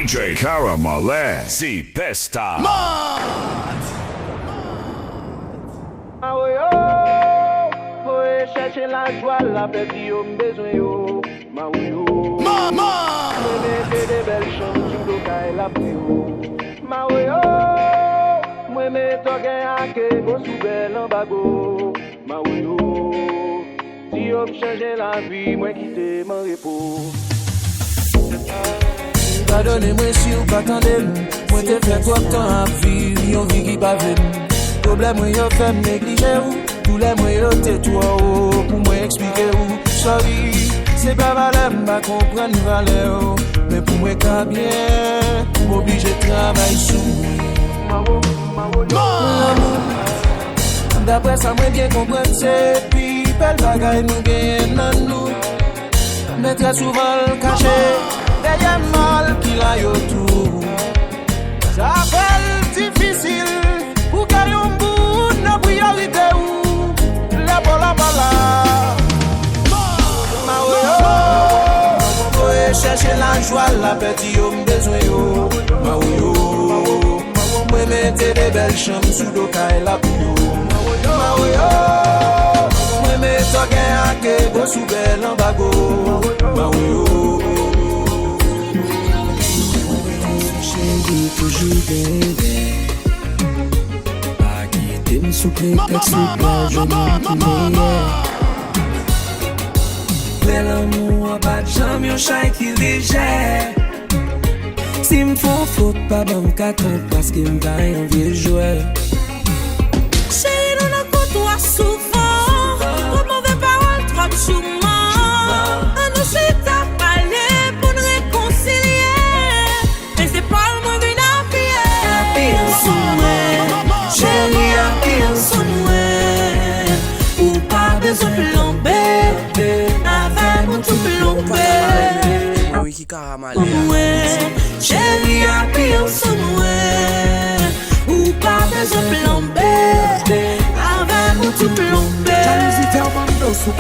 DJ Caramale, si pesta. Faut chercher la joie, la paix, yo besoin yo. Maman, mettez des belles chambres sur le caille la pluie. Moi mets toi gain que go sous belle en bago. Si yo changer la vie, moi quitter mon repos. Pardonnez-moi si vous pas attendez. Moi t'ai fait trop de temps à vivre, yon vie qui pas venu. Problème moi yo fait négliger ou. Tous les moyens t'es toi pour moi expliquer ou. Sorry, c'est pas valeur, m'a comprendre valeur. Mais pour moi qu'à bien, m'oblige de travailler sous. D'après ça, moi bien comprendre c'est puis belle bagaille nous bien dans nous. Mais très souvent le caché. Derrière mal qu'il a eu tout. Ça fait difficile pour qu'il y ait un bout de priorité ou la bola. Faut chercher la joie, la paix, yo besoin yo. Moi mettez des belles chambres sous le caille la pluie. Moi mettez un que go sous belle en bago. Toujours bébé pas quitter me souple texte pas je bel amour pas de jamais un chai qui léger si me faut faute pas bon qu'à compte parce qu'il me va un vieux joueur chérie nous nous côtoie souvent trop mauvais paroles trop de choumant nous c'est ta parler pour nous réconcilier mais c'est pas chérie, appuie sur moi. Ou pas besoin de plomber. Avec mon tout plomber. oui qui caramale. Chérie, appuie sur moi. Ou pas besoin de plomber. Avec mon tout plomber. Jalousie fait un bando sous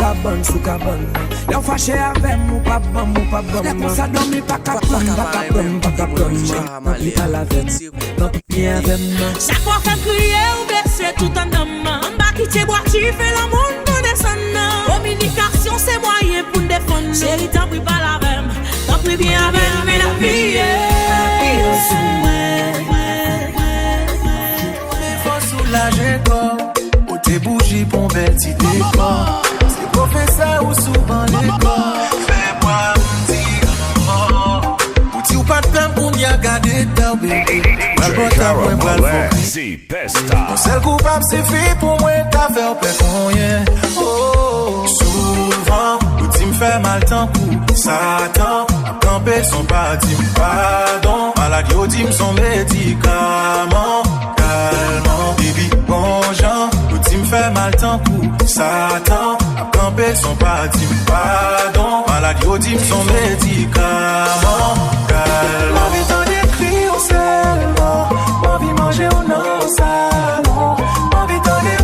cabane. Y'en fâché avec mon pas bon. Y'a pour ça dormir pas capable. N'oublie pas la veine. N'oublie avec moi. Chaque fois qu'elle crie ou blessé tout en demain. En bas qui t'es bois, tu fais l'amour pour descendre. Communication c'est moyen pour me défendre. Chérie t'en prie pas la reine. T'en prie bien avec mais la vie. Il faut soulager corps. Ou tes bougies pour un bel petit décor. C'est professeur ou souvent l'école. Fais-moi un petit ou pas de peine pour m'y regarder dans bébé. DJ Caramale, si pesta. Mon seul coupable c'est fait pour moi t'as fait peur pour rien. Oh, souvent, l'outil me fait mal tant coup. Satan, camper son parti, pardon. Maladie au team son médicament. Calmant, baby, bon genre. L'outil me fait mal tant coup. Satan, camper son parti, pardon. Maladie au team son médicament. Calmant, envie d'en écrire au seulement. Envie manger ou non au salon. Envie d'en écrire.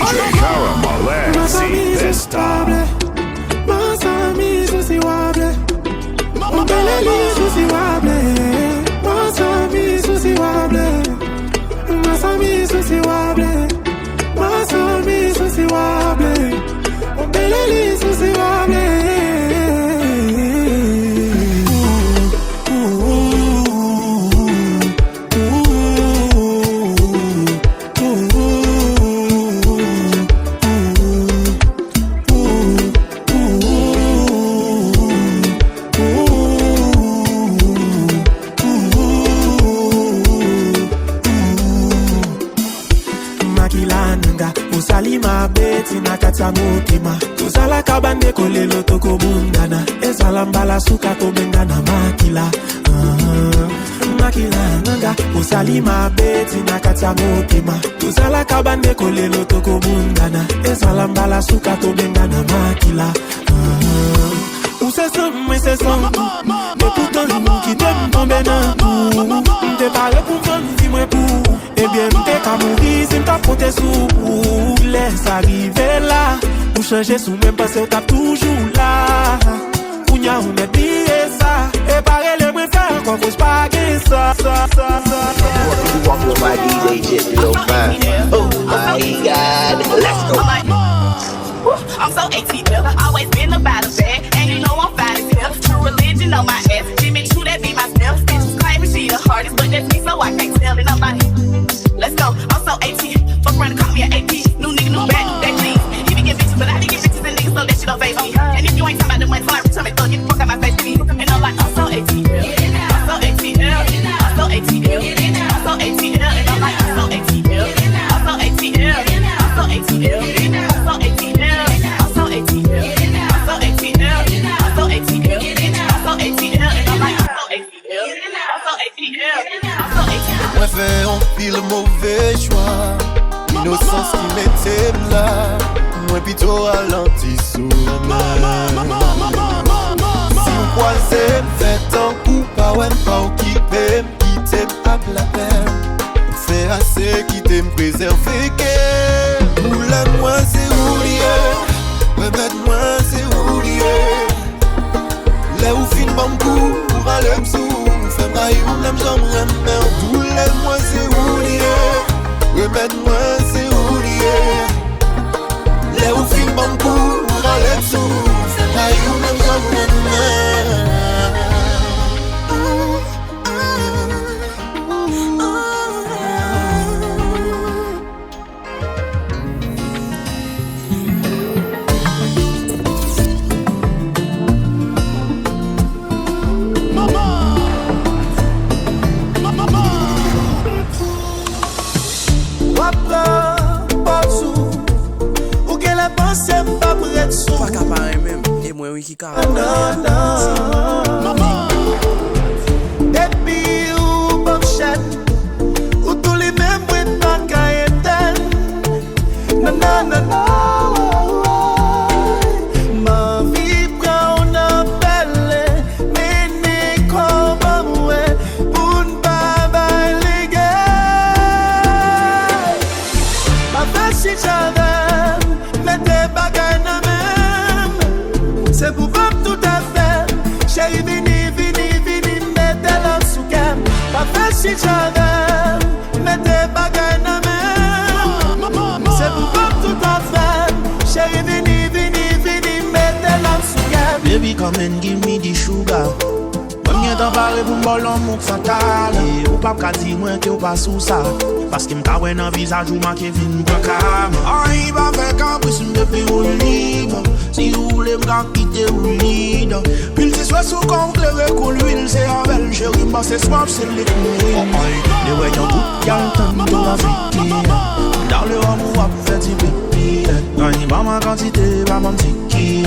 DJ Caramale, si pesta. Mas amigos se wable. O belelizo se wable. Mas amigos se wable. Mas amigos se wable. Mas amigos se wable. O belelizo se wable. Salima beti na katamutima Tuzala kabande kole loto kubundana Ezalambala suka komengana makila Makila nanga Usalima beti na katamutima Tuzala kabande kole loto kubundana Ezalambala suka komengana makila Use som Mais pourtant nous qui t'aime tomber dans tout T'es paré pour qu'on vit moi pour bien m'te ka mourir si m'ta compté sous ou laisse arriver là. Pour changer sous même parce que t'as toujours là. Kounya ou n'est pire ça. Et pareil le moins faire encore faut pas que ça. You walk with my DJ just a little fine. Oh my God, let's go. I'm so ATL, always been about a bag, and you know I'm fine as hell. True religion on my ass, Jimmy Choo, that be my step. Bitches claiming she the hardest, but that's me, so I can't tell it. I'm like, let's go, I'm so AT, fuck around and call me an AP. New nigga, new bag, new that jeans. He be getting bitches, but I be getting bitches and niggas, so that shit don't faze me. And if you ain't talking about the money, so I return it, thug, get the fuck out my face, me. And I'm like, I'm so ATL, I'm so ATL, I'm so ATL, I'm so ATL, and I'm like, I'm so ATL, I'm so ATL, I'm so ATL, I'm so ATL. Moi fait on pile mauvais choix. Innocence qui m'était là. Moi plutôt ralenti sous la main. Si on croisait fait un coup pas ouais pas au qui t'aime à la peine. C'est assez qui t'aime préserver que moulin-moi c'est oublié. Remette-moi c'est oublié. Là où fin bon coup pour aller m'sou. Fais maille ou l'aime j'aimerais même. Moulin-moi c'est oublié. Remette-moi c'est oublié. Là où fin bon coup pour aller m'sou. Fais maille ou l'aime j'aimerais même. Pas capable même, et moi oui qui carrément. Depuis ou bon chat, ou tous les mêmes bruits pas qu'à non. Ma vie prend un appel, mais n'est comme moi, pour ne pas balayer. Ma fête si j'avais, mais t'es pas c'est pour pas tout à fait. Chérie, vini, mettez-la sous cam. Pas fait si j'avais, mettez pas gagne même. C'est pour pas tout à fait. Chérie, vini, mettez-la sous cam. Baby, come and give me the sugar. Mwen t'en parle pour m'bol en mouk fatal. Ou pas qu'à dire moi que ou pas sous ça. Parce que m'ta wè nan visage ou ma Kevin Brakam. Ay, ba fè caprice m'depi ou libre. Si ou voulez m'ka quitter ou libre. Pile si soit sous kon claire kou l'huile. C'est avec chérie m'ba c'est swap c'est les couilles. Les wè yon tout y'all tant tout Afrique. Dans le rhum ou ap fè ti pipi. Ay, ba ma quantité, ba mon tiki.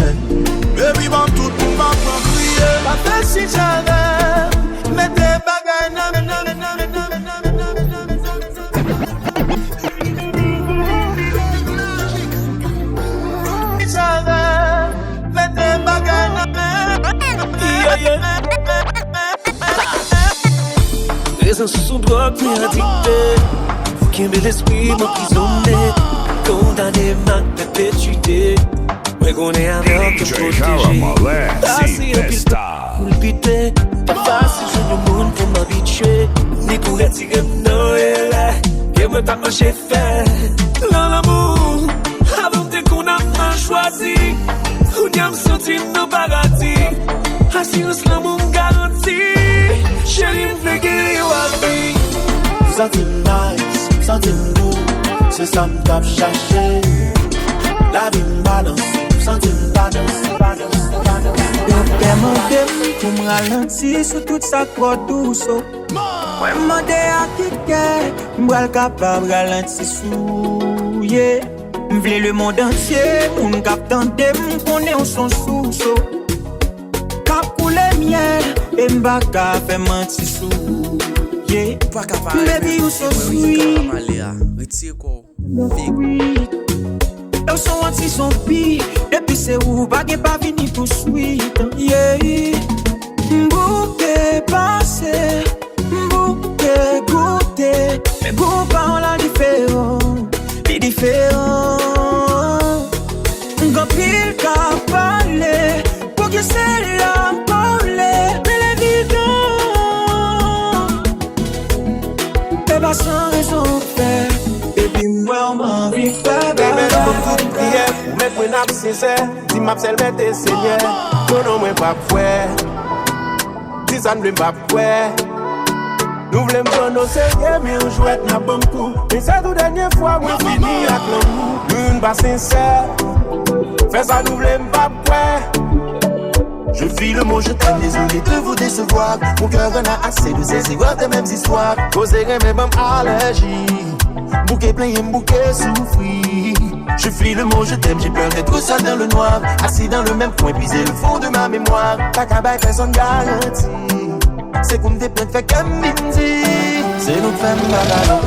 Baby, ba tout pou ma crier. Pas fait si j'avais, mettez pas gagne Raison sous son drogue, t'es addicté. Qui met l'esprit m'emprisonné. Condamné ma perpétuité. Ouais, qu'on est avec te protéger. Assis en pile pour le piter. Pas facile, je ne monde pour m'habituer. Ni pour retirer mon et là. Et moi, pas j'ai fait. Dans l'amour, avant de qu'on a choisi. On y a me senti dans paradis. Assurance l'amour garantie. Chérie, m'fait guérir à vie. Senti nice, senti beau. C'est ça m'tap cherché. La vie m'balance. Senti balance. Demandez pour me ralentir sur toute sa croix douce. Moi, demandez à qui m'bral capable ralentir sous. Yeah. M'vle le monde entier, moun kap tande, m'konne on son sous. Kap koule miel, et m'baka fait menti sous. Yeah. Baby, you so sweet. Yo son anti son pi, depuis c'est où bagay pas vini tout suite. Yeah. M'bouke passé, m'bouke goûté. Mais goût parole la différent, les différents. Quand pile qu'à parler, pour que c'est là parler, mais l'évident. Et pas sans raison faire. Et puis moi on m'a envie faire. Bébé, je peux tout prier, mais moi n'a pas sincère. Si m'a seul bête seigneur, non moi pas fouet. Si ça ne veut pas fouet. Nous voulons prendre nos sérieux, mais on joue avec un bon coup. Mais c'est la dernière fois, moi fini avec l'amour. Nous pas sincère, fais ça, nous voulons pas fouet. Je file le mot, je t'aime, désolé de vous décevoir. Mon cœur en a assez de ces égouts des mêmes histoires. Causer même allergie. Bouquet plein et bouquet souffri. Je file le mot, je t'aime, j'ai peur d'être seul dans le noir. Assis dans le même coin, puiser le fond de ma mémoire. Ta cabaye, personne garantie. C'est qu'on te plaît, fait comme Mindy. C'est nous femme vagabond.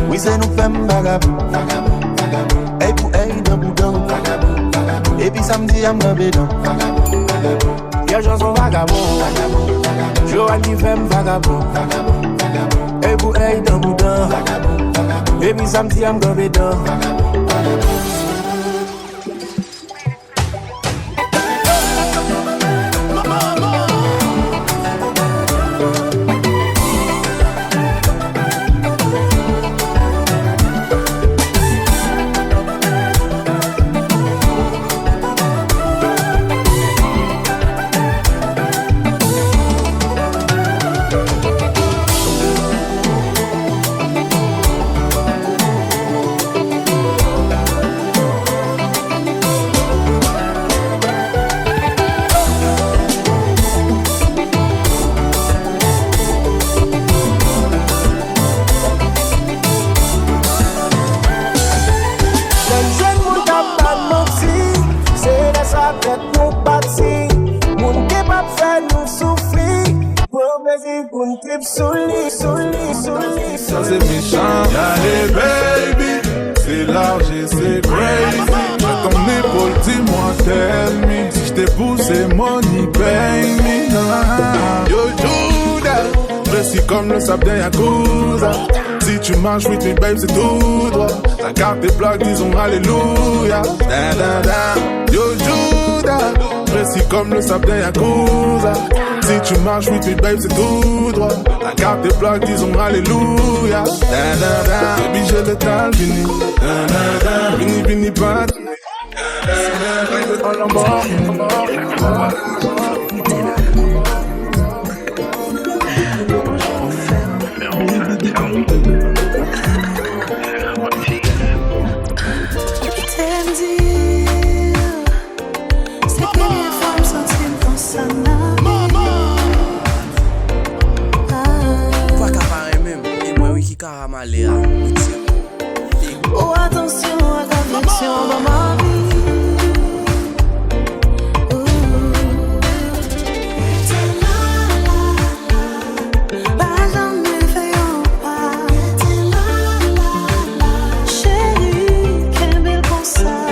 Oui, c'est nous femme vagabond. Hey pour hey, dans boudin. Et puis samedi, I'm dans bédon. Y'a gens sont vagabonds. Joanne qui fait vagabond. Hey pour hey, dans boudin. Et puis samedi, I'm dans bédon. Ça c'est méchant. Y'a les baby, c'est large et c'est crazy. J'ai ton épaule, dis-moi tell me. Si j't'ai poussé, money pay me. Yo Judas, précis comme le sable d'un Yakuza. Si tu marches with me babe, c'est tout droit. Ta carte est plaque, disons alléluia. Da da da. Yo Judas, précis comme le sable d'un Yakuza. Si tu marches with me babe, c'est tout droit. La carte est plaque, disons alléluia. Da da da. Baby j'ai le temps fini. Da da da. Vini vini pas. On l'embarque. Oh attention à ta flexion dans ma vie. Pas jamais fait un pas. Chérie, quel bel concert.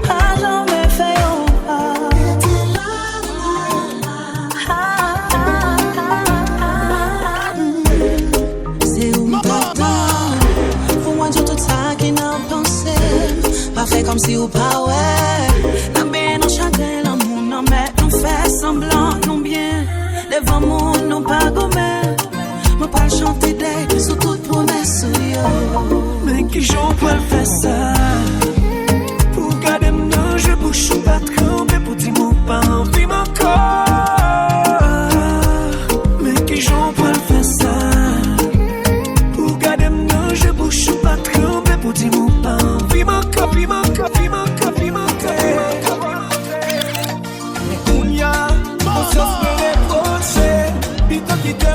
Pas jamais fait un pas. Fait comme si ou pas ouais. La bien en chagrin, l'amour non mais nous fait semblant non bien. Les vents monde non pas gommé. Moi pas chanter des sous toute promesse yo. Mais qui j'en peux le faire ça. Pour garder mon je bouge pas trembler pour dire mon pas envie mon corps. Mais qui j'en peux le faire ça. Pour garder mon je bouge pas trembler pour dire mon pas envie mon corps. Conscience me reproche, vite qui te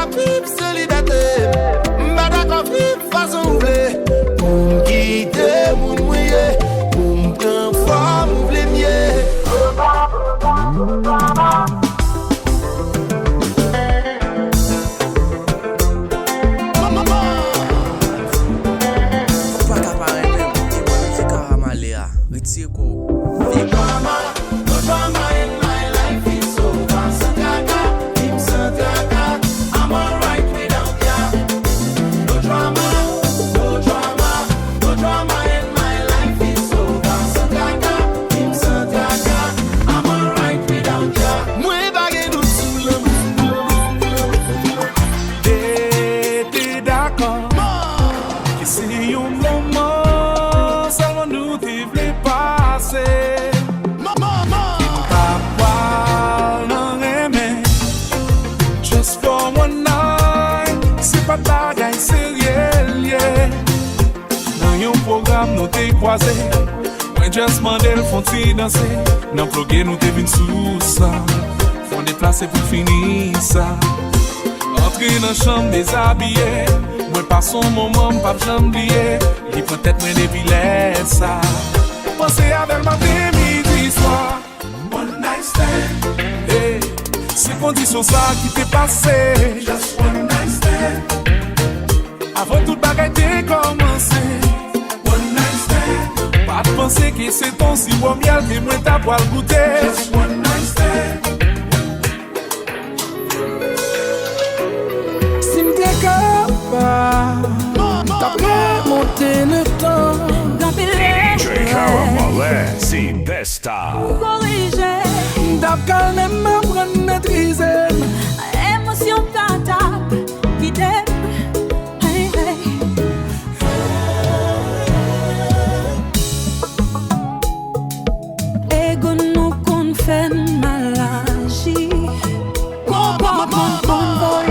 d'accord vivre célibataire. Pas d'accord vivre façon ouvlée. Pour me quitter, mon mouillé. Pour me prendre forme, ouvler mieux. Nous t'es croisé, moi just mandel font t'y danser. Nan plogué nous t'es vin sous ça. Font déplacer pour finir ça. Entrer dans chambre déshabillé. Moi pas son moment, pas j'oublier. Il prend tête moi depuis ça. Pensez avec ma midi soir. One night stand. Hey, c'est condition ça qui t'est passé. Just one night stand. Avant tout bagaille t'est commencé. Pas de penser que c'est ton si bon miel que moi t'as pas le goûter. Just one night stand. Si m'te capable d'augmenter le temps. DJ Caramel, si pesta. Corriger. D'après même m'apprendre maîtriser. Émotion t'attaque. Qui t'aime. Hey, hey. Fait malagie, comportement convoi,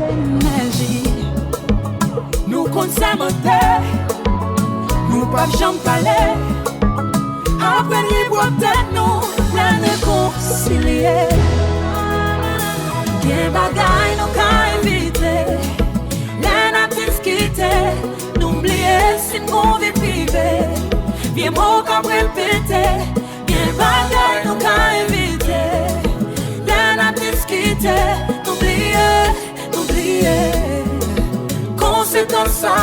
énergie. Nous consommons, nous pas jamais parler. Après les boîtes nous, la réconcilier. Bien bagaille nous qu'à éviter. La nature quitter, n'oubliez si nous vivons privé. Bien mot qu'à répéter. Bagaille nous qu'à éviter. La nature quitter. N'oubliez. Conséquence ça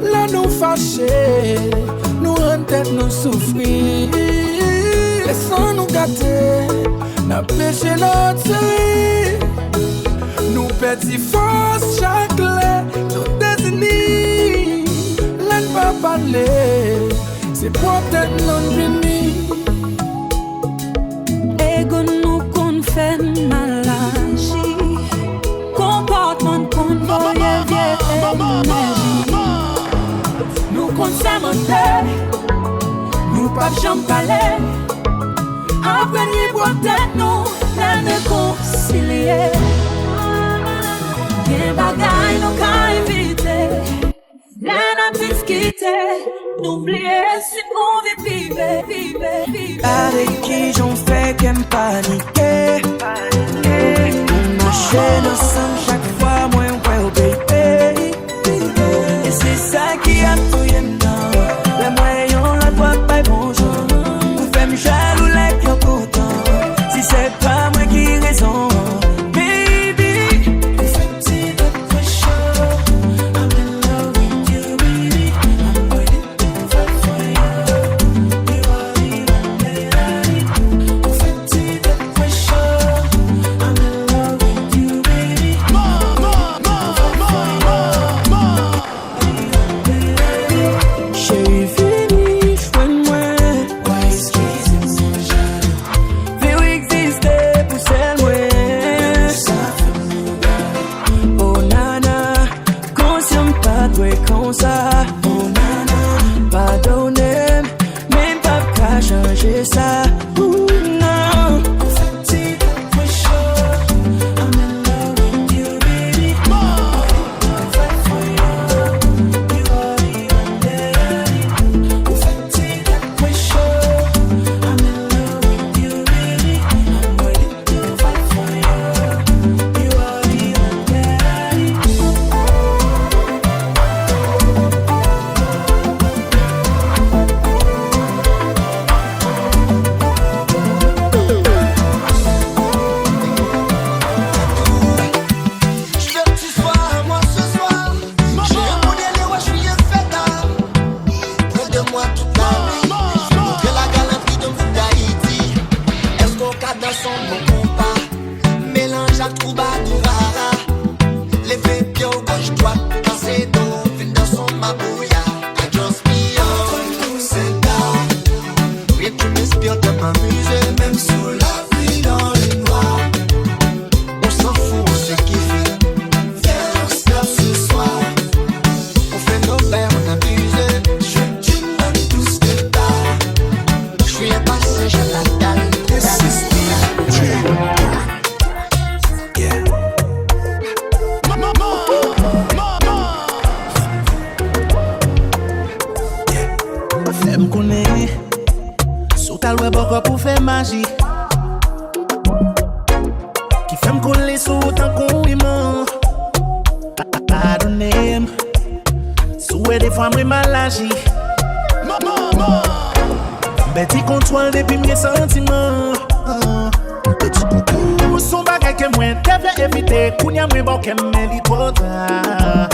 là nous fâcher, nous en tête nous souffrir. Laissons nous gâter, n'a péché notre série. Nous petit force chaque clé, nous désignés. Là ne va parler. C'est pour peut-être non béni. Ego nous qu'on fait malagie. Comportement qu'on voyait vieille énergie. Nous qu'on s'aimait. Nous pas jamais parler. Après les boîtes nous, la réconcilier. Bien bagaille nous qu'à éviter. La nature quitter. N'oubliez si on vit vivre. Avec qui j'en fais qu'aime paniquer. On marche ensemble chaque fois, moi on peut obéir. Et c'est ça qui a tout y'en. Les moyens la doit pas bonjour. Vous faites me jaloux là qui est content. Si c'est pas moi qui raison. ouais beaucoup pour faire magie. Qui fait me coller sous autant qu'on aimant. Pardonnez. Souhait des fois moi mal agi. Petit contrôle depuis mes sentiments. Petit contrôle. Son bagage que moi devais éviter. Kounya moi bon qu'elle me lit trop tard.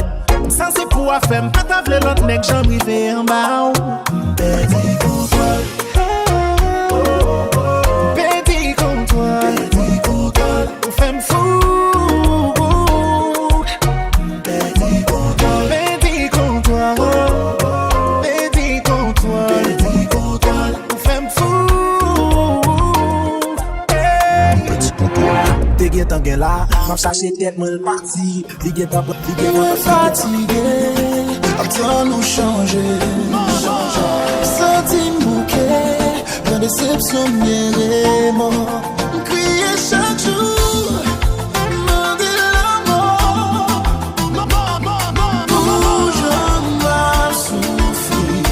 Sans c'est pour faire pas t'avler l'autre mec j'en rive en bas. Petit contrôle. Petit contrôle. Petit contrôle. Ou femme fou. Petit contrôle. Petit contrôle. Petit contrôle. Petit contrôle. Ou femme fou. Petit contrôle. T'es guettant gen là, m'a cherché tête moi le parti. T'es guettant fatigué. Attends nous changer. Senti bouquet, la déception m'est mort. Crier chaque jour, demander l'amour. Où je m'en souffrir.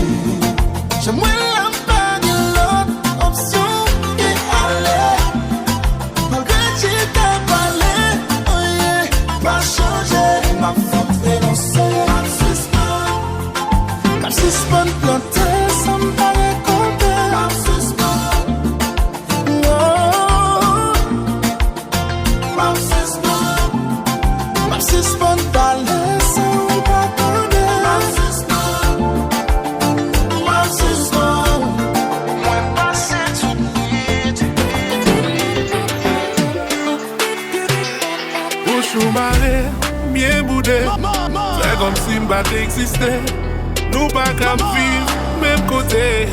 J'aimerais la peine de l'autre option et aller. Malgré que j'ai parlé, oh yeah, pas changer. Ma faute fait dans ce ma suspend planté, ça me paraît compté. Ma suspend, oh. Ma suspend parler, ça me pas compté. Ma suspend, moi passé tout nuit. Bouche ou marée, bien boudé. C'est comme si m'pas existé. Nous pas qu'à vivre même côté.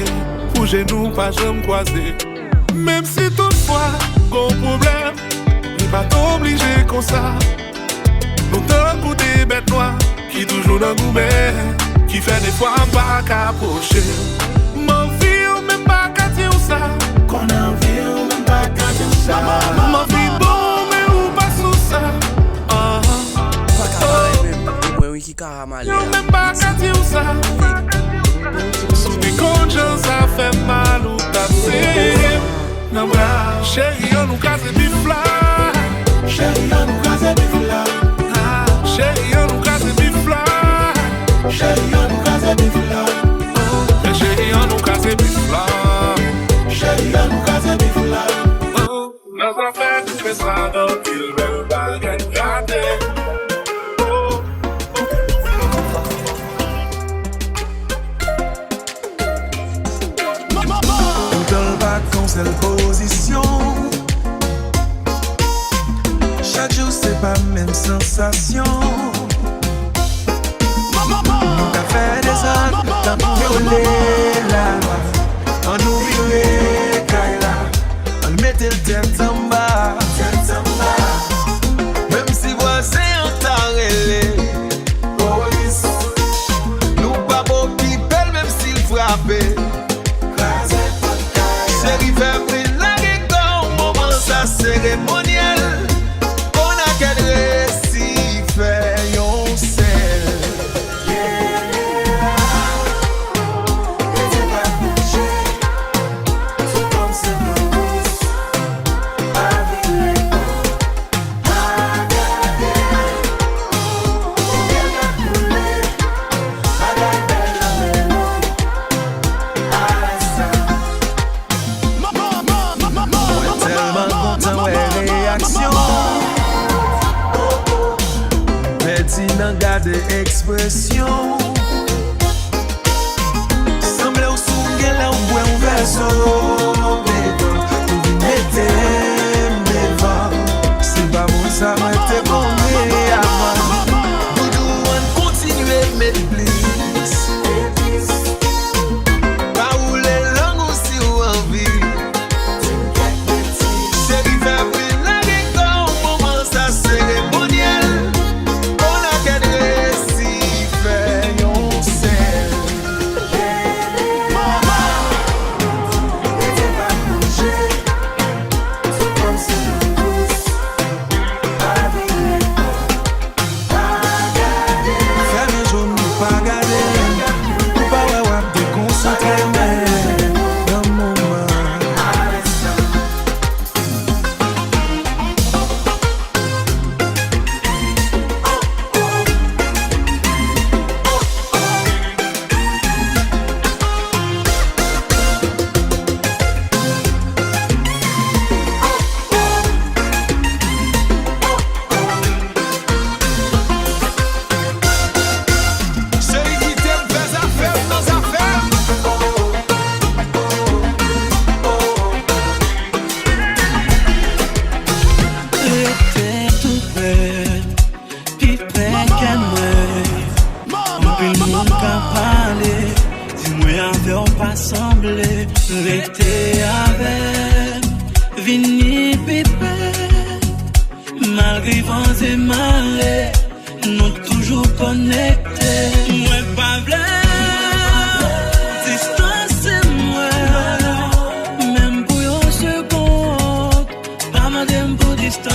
Bouger nous pas jamais croiser. Même si toutefois gon problème, il pas t'obliger comme ça. Nous t'en pour des bêtes noires qui toujours dans nous mais qui fait des fois pas qu'à approcher. M'en vie même pas qu'à dire ça. Qu'on en vie même pas qu'à dire ça. M'en vie bon mais ou pas sous ça. Même pas qu'à dire ça. Des consciences ça fait mal ou tasser. Non bra, chérie on nous casse des fly. Chérie on nous casse des fly. Chérie on nous casse des fly. Chérie on nous casse des fly. Chérie on nous casse des fly. Chérie on nous casse des fly. Nos affaires tu fais ça dans il veut pas gagner. Seule position. Chaque jour c'est pas même sensation. T'as fait des actes, t'as violé la loi. On nous virait Kaila, on mettait le tête en bas. Même si voisin on t'a relé. Police, nous pas beau qui belle même s'il frappait. Cérémonial, on a cadré si fait yon sel. De expression semble au souvenir là où boit un verso vous mettez mes vents c'est pas bon ça m'a été bon mais avant nous on continuer mettre bliss pas où les langues aussi ou envie c'est qui fait briller la gueule moment ça cérémonial. n'avons pas semblé rester avec Vini Pépé. Malgré vents et marées, nous toujours connectés. Moi pas blé, distance et moi. Même pour une seconde, pas madame pour distance.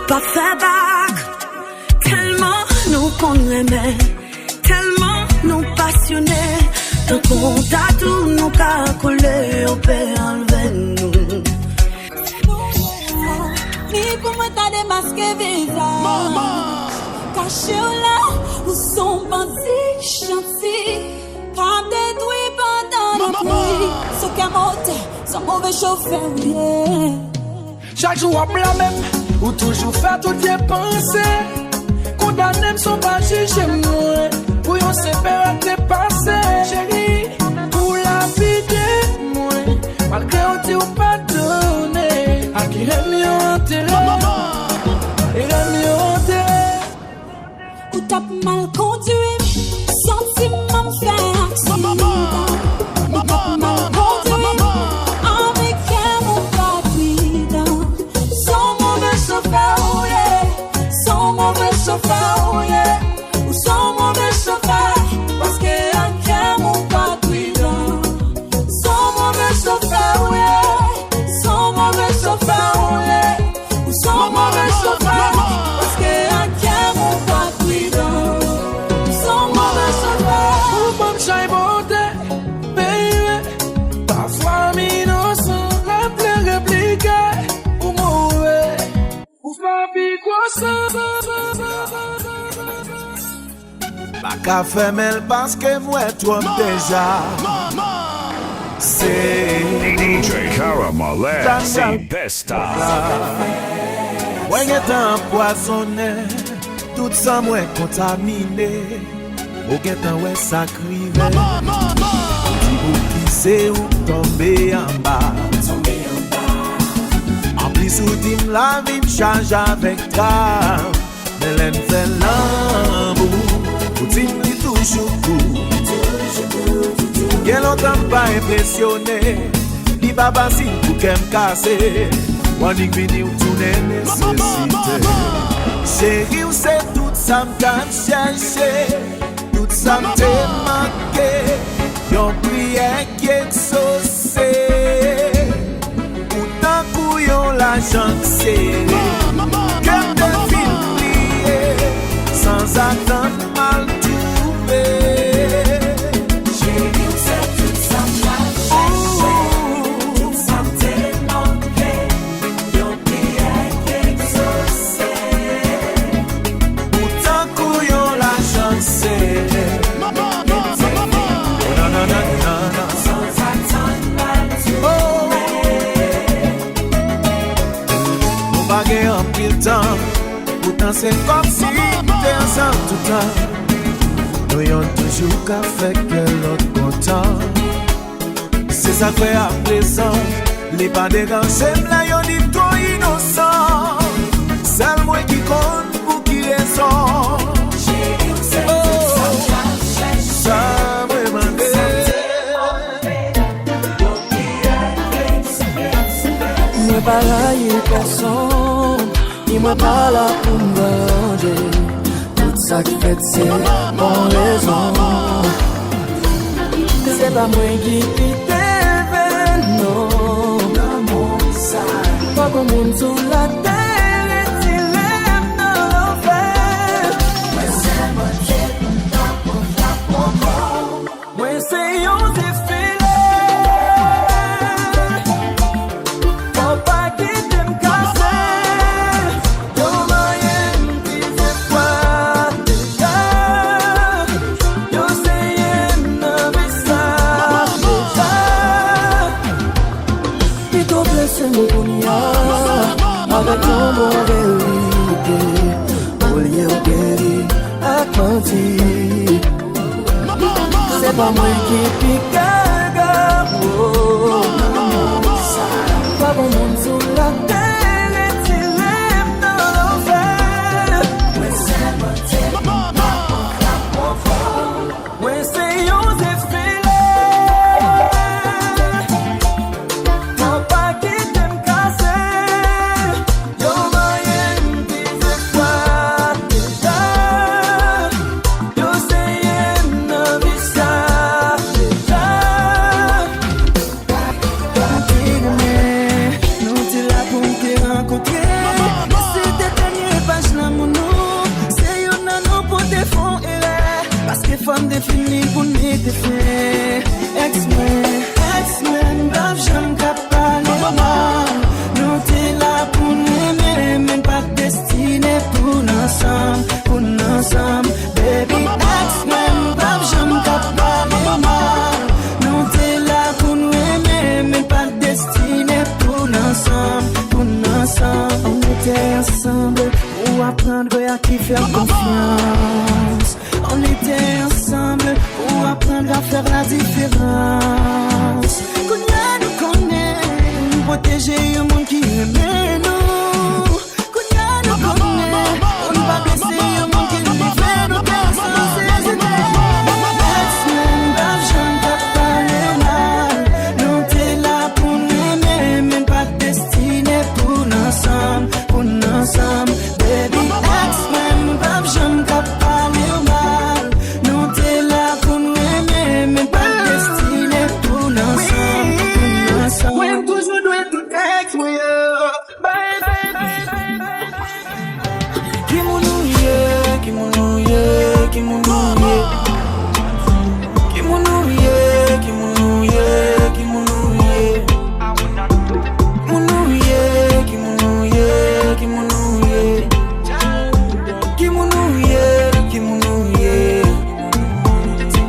Pas faire bac, tellement nous qu'on aimait, tellement nous passionnés. Tant qu'on t'a tout nous qu'a collé, on peut enlever nous. Ni pour moi t'as démasqué visage, caché là, où sont bandits gentils, pas détruit pendant notre nuit. Ce qui a monté, son mauvais chauffeur, yeah. Chaque jour à blâmer, ou toujours faire tout bien penser. Condamné ne sont pas jugés moi. Pour yon séparer tes passés. Chérie, pour la vie de moi. Malgré on t'y ou pardonné. A qui est mieux enterré. Et est mieux enterré. Ou t'as mal conduit. Sentiment fait accident. Ou t'as mal conduit. Chauffeur, yeah. Ou son mauvais chauffeur, parce que un cœur mon pas cuidant. Son mauvais chauffeur, yeah. Son mauvais chauffeur, yeah. Ou son mauvais chauffeur, parce que un cœur mon pas cuidant. Son mauvais chauffeur. Ou pas me chaille beauté, baby. Parfois innocent, la plaie répliquée. Ou mauvais, ou pas pis quoi ça. Pas qu'à faire parce que moi toi déjà. C'est DJ Caramale, c'est Pesta. Moi est empoisonné, tout ça moi contaminé. Au guetan ouais sacré. Dis vous qui c'est où tomber en bas. En plus ou dit la vie me change avec toi. Mais l'en fait l'amour. Ou dis-moi toujours tout. Y'a longtemps pas impressionné. Ni baba si pour qu'elle me casse. Moi n'y vini ou tout n'est nécessité. Chérie ou c'est tout ça m't'a cherché. Tout ça m't'a manqué. Yon prière qui exaucé. Ou tant coup yon la chance. Que te file plié. Sans attendre mal trouvé. Chérie, c'est tout ça m'a cherché. Tout ça m't'a manqué. Yon prière exaucé. Pourtant qu'on yon la chance. Oh non non non non non. Sans attendre mal trouvé. On va gagner en pile temps. Pourtant c'est comme si t'es ensemble tout le temps. Nous y'en toujours qu'à faire que l'autre content. C'est ça que à présent. Les pas dérangés, là y'en dit trop innocent. Seul moi qui compte pour qui raison. Chérie, c'est tout ça m'a cherché. Ça me demande. Moi pas là, y'a personne. Ni moi pas là pour me venger. Tout ça qui fait c'est bon raison. C'est pas moi qui t'aime, non. Pas comme monde sur la terre et tu l'aimes dans l'enfer. Moi c'est moi qui t'aime pour la pomme. Moi c'est yon défilé. Faut pas qu'il t'aime casser. Yon moyen qui fait quoi déjà. Yon c'est yon visage déjà. Pito blessé mon cognac. avec ton bon vérité. Au lieu de guérir, à mentir. C'est pas moi qui pique pas bon monde sur la terre et tu l'aimes dans l'enfer. Ouais, c'est yon défilé. T'as pas qui t'aime casser. Yo moyen qui fait quoi déjà. Yo c'est yon novissa déjà. Nous t'es là pour te rencontrer. C'est des dernières pages là mon nom. C'est yon nanon pour te fond et parce que femme définie pour nous définir. Ex-men, brave, j'aime qu'à parler mal. Nous t'es là pour nous aimer, même pas destiné pour nous ensemble, baby. Ex-men, brave, j'aime qu'à parler mal. Nous t'es là pour nous aimer, même pas destiné pour nous ensemble. On était ensemble pour apprendre à qui faire confiance. On était ensemble pour apprendre à faire la différence. Kounia nous connaît, nous protéger un monde qui aime nous. Kounia nous connaît, on ne va blesser un monde qui nous fait nos personnes sans hésiter. Ex-men, brave, j'aime pas parler mal. Nous t'es là pour nous aimer, même pas destiné pour nous ensemble, baby. Ex-men, brave, j'aime pas parler mal. Nous t'es là pour nous aimer, même pas destiné pour nous ensemble. When toujours doit être ex, oui, Kimunouye.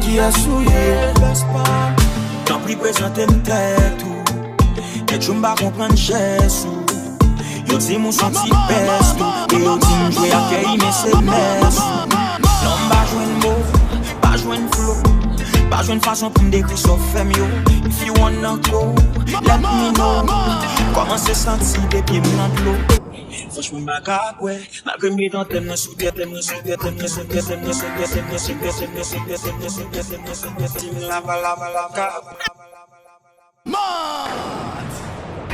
Qui a souillé, tant pis présenter une tête ou et tu m'as comprendre geste. Yo dis mon senti peste et yo dis m'jouer à qu'y mais c'est messe. L'homme va jouer un mot, pas jouer un flow, pas jouer une façon pour me décrire sauf femme yo. If you wanna go, let me know. Comment se sentir des pieds dans l'eau. Franchement bagarre ouais, malgré mes dents t'aimes sous tête, t'aimes sous tête,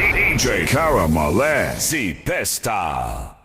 DJ Caramale, si pesta.